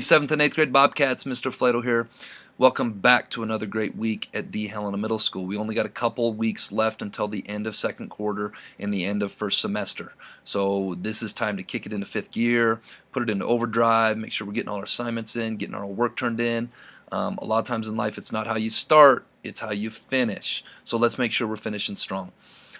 7th and 8th grade Bobcats, Mr. Flato here. Welcome back to another great week at the Helena Middle School. We only got a couple weeks left until the end of second quarter and the end of first semester. So this is time to kick it into fifth gear, put it into overdrive, make sure we're getting all our assignments in, getting our work turned in. A lot of times in life it's not how you start, it's how you finish. So let's make sure we're finishing strong.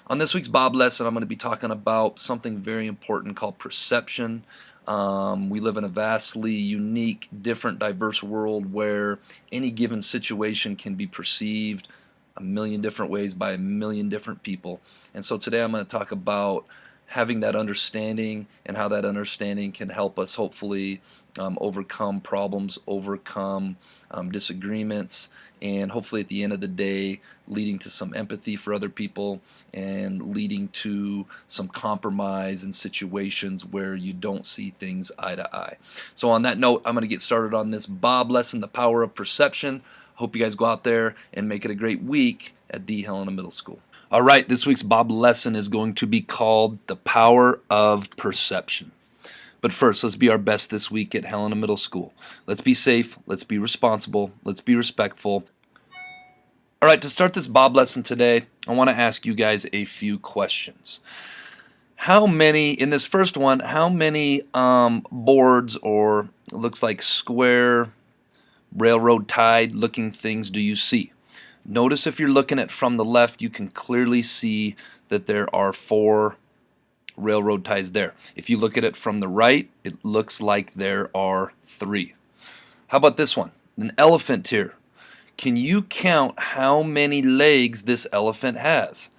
On this week's B.O.B lesson, I'm going to be talking about something very important called perception. We live in a vastly unique, different, diverse world where any given situation can be perceived a million different ways by a million different people. And so today I'm going to talk about having that understanding and how that understanding can help us hopefully overcome problems, overcome disagreements, and hopefully at the end of the day leading to some empathy for other people and leading to some compromise in situations where you don't see things eye to eye. So on that note, I'm going to get started on this B.O.B lesson, the power of perception. Hope you guys go out there and make it a great week at the Helena Middle School. All right, this week's B.O.B lesson is going to be called The Power of Perception. But first, let's be our best this week at Helena Middle School. Let's be safe, let's be responsible, let's be respectful. All right, to start this B.O.B lesson today, I want to ask you guys a few questions. How many, in this first one, how many boards or it looks like square, railroad tied looking things do you see? Notice if you're looking at from the left, you can clearly see that there are 4 railroad ties there. If you look at it from the right, it looks like there are 3. How about this one? An elephant here. Can you count how many legs this elephant has?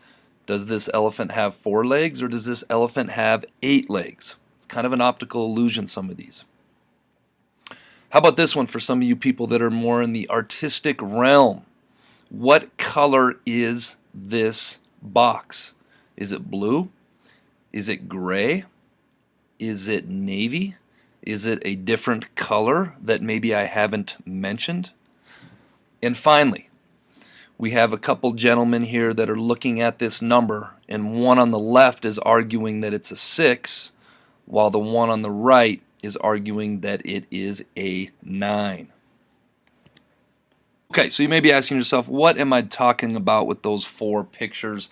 Does this elephant have 4 legs or does this elephant have 8 legs? It's kind of an optical illusion, some of these. How about this one for some of you people that are more in the artistic realm? What color is this box? Is it blue? Is it gray? Is it navy? Is it a different color that maybe I haven't mentioned? And finally, we have a couple gentlemen here that are looking at this number, and one on the left is arguing that it's a 6, while the one on the right is arguing that it is a 9. Okay, so you may be asking yourself, what am I talking about with those 4 pictures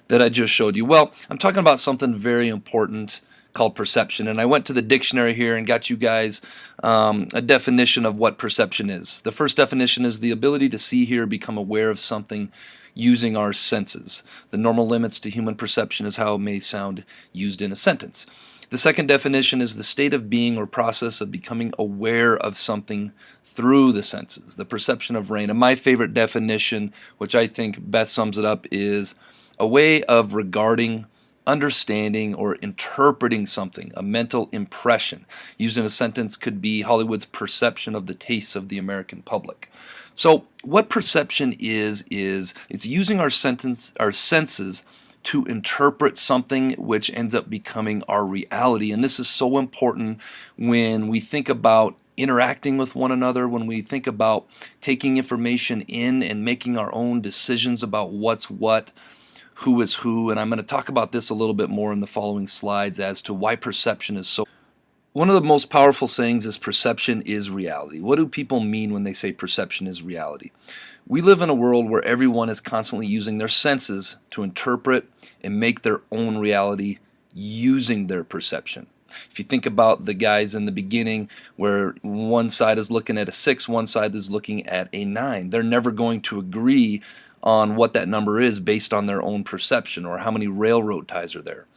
that I just showed you? Well, I'm talking about something very important called perception, and I went to the dictionary here and got you guys a definition of what perception is. The first definition is the ability to see, hear, become aware of something using our senses. The normal limits to human perception is how it may sound used in a sentence. The second definition is the state of being or process of becoming aware of something through the senses, the perception of rain. And my favorite definition, which I think best sums it up, is a way of regarding, understanding, or interpreting something, a mental impression. Used in a sentence could be Hollywood's perception of the tastes of the American public. So what perception is it's using our senses to interpret something which ends up becoming our reality. And this is so important when we think about interacting with one another, when we think about taking information in and making our own decisions about what's what, who is who. And I'm going to talk about this a little bit more in the following slides as to why perception is so. One of the most powerful sayings is perception is reality. What do people mean when they say perception is reality? We live in a world where everyone is constantly using their senses to interpret and make their own reality using their perception. If you think about the guys in the beginning where one side is looking at a 6, one side is looking at a 9, they're never going to agree on what that number is based on their own perception or how many railroad ties are there.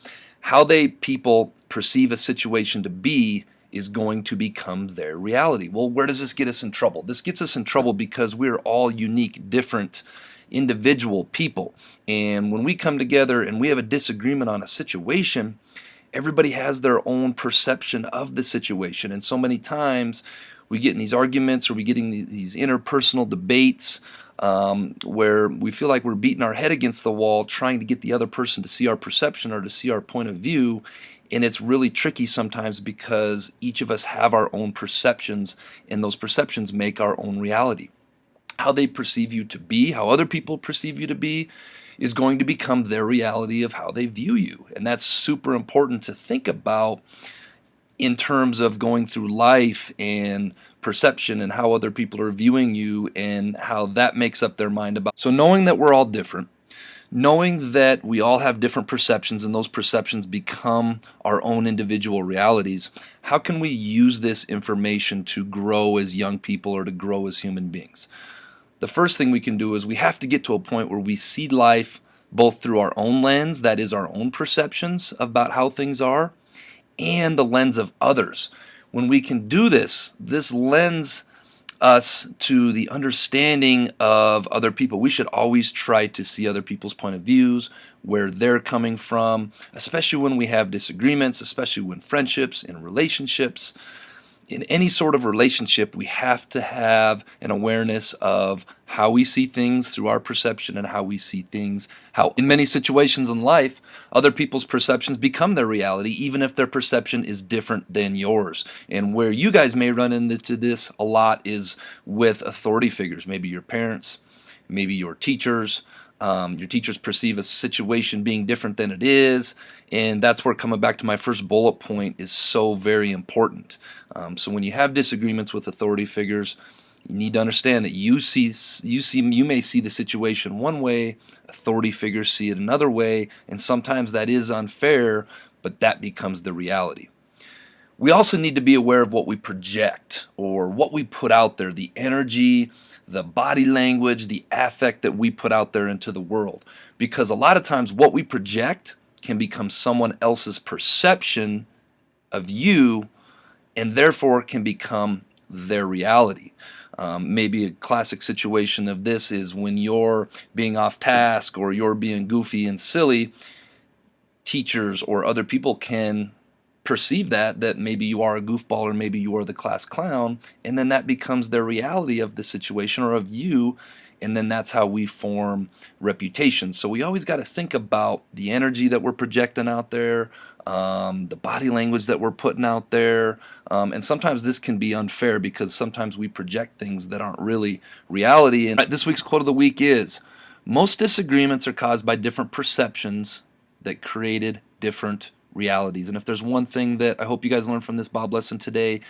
How people perceive a situation to be is going to become their reality. Well, where does this get us in trouble? This gets us in trouble because we're all unique, different, individual people. And when we come together and we have a disagreement on a situation, everybody has their own perception of the situation. And so many times we get in these arguments or we get in these interpersonal debates where we feel like we're beating our head against the wall trying to get the other person to see our perception or to see our point of view. And it's really tricky sometimes because each of us have our own perceptions, and those perceptions make our own reality. How they perceive you to be, how other people perceive you to be, is going to become their reality of how they view you. And that's super important to think about in terms of going through life and perception and how other people are viewing you and how that makes up their mind about. So knowing that we're all different, knowing that we all have different perceptions and those perceptions become our own individual realities, how can we use this information to grow as young people or to grow as human beings? The first thing we can do is we have to get to a point where we see life both through our own lens, that is our own perceptions about how things are, and the lens of others. When we can do this, this lends us to the understanding of other people. We should always try to see other people's point of views, where they're coming from, especially when we have disagreements, especially when friendships and relationships. In any sort of relationship, we have to have an awareness of how we see things through our perception and how we see things, how in many situations in life, other people's perceptions become their reality, even if their perception is different than yours. And where you guys may run into this a lot is with authority figures, maybe your parents, maybe your teachers. Your teachers perceive a situation being different than it is, and that's where coming back to my first bullet point is so very important. So when you have disagreements with authority figures, you need to understand that you may see the situation one way, authority figures see it another way, and sometimes that is unfair, but that becomes the reality. We also need to be aware of what we project or what we put out there, the energy, the body language, the affect that we put out there into the world. Because a lot of times what we project can become someone else's perception of you and therefore can become their reality. Maybe a classic situation of this is when you're being off task or you're being goofy and silly, teachers or other people can perceive that maybe you are a goofball or maybe you are the class clown, and then that becomes their reality of the situation or of you, and then that's how we form reputations. So we always got to think about the energy that we're projecting out there, the body language that we're putting out there, and sometimes this can be unfair because sometimes we project things that aren't really reality. And this week's quote of the week is, most disagreements are caused by different perceptions that created different realities. And if there's one thing that I hope you guys learned from this Bob lesson today,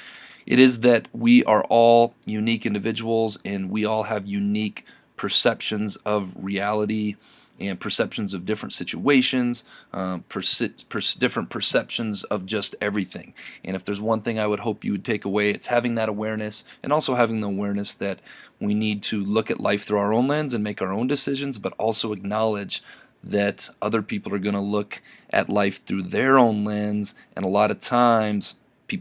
it is that we are all unique individuals and we all have unique perceptions of reality and perceptions of different situations, different perceptions of just everything. And if there's one thing I would hope you would take away, it's having that awareness, and also having the awareness that we need to look at life through our own lens and make our own decisions, but also acknowledge that other people are going to look at life through their own lens, and a lot of times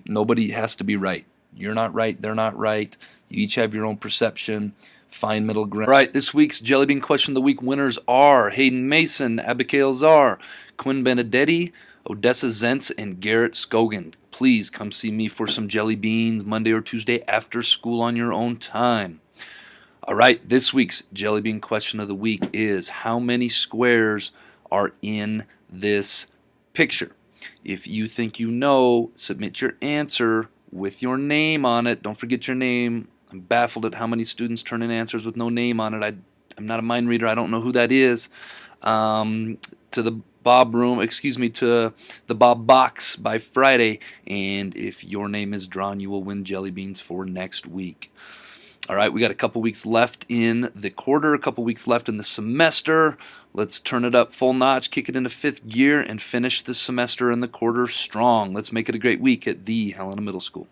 nobody has to be right. You're not right, they're not right. You each have your own perception. Find middle ground. All right, this week's Jellybean Question of the Week winners are Hayden Mason, Abigail Czar, Quinn Benedetti, Odessa Zentz, and Garrett Scogan. Please come see me for some jelly beans Monday or Tuesday after school on your own time. All right, this week's Jellybean Question of the Week is, how many squares are in this picture? If you think you know, submit your answer with your name on it. Don't forget your name. I'm baffled at how many students turn in answers with no name on it. I'm not a mind reader. I don't know who that is. To the Bob room, to the Bob box by Friday. And if your name is drawn, you will win jelly beans for next week. All right, we got a couple weeks left in the quarter, a couple weeks left in the semester. Let's turn it up full notch, kick it into fifth gear, and finish the semester and the quarter strong. Let's make it a great week at the Helena Middle School.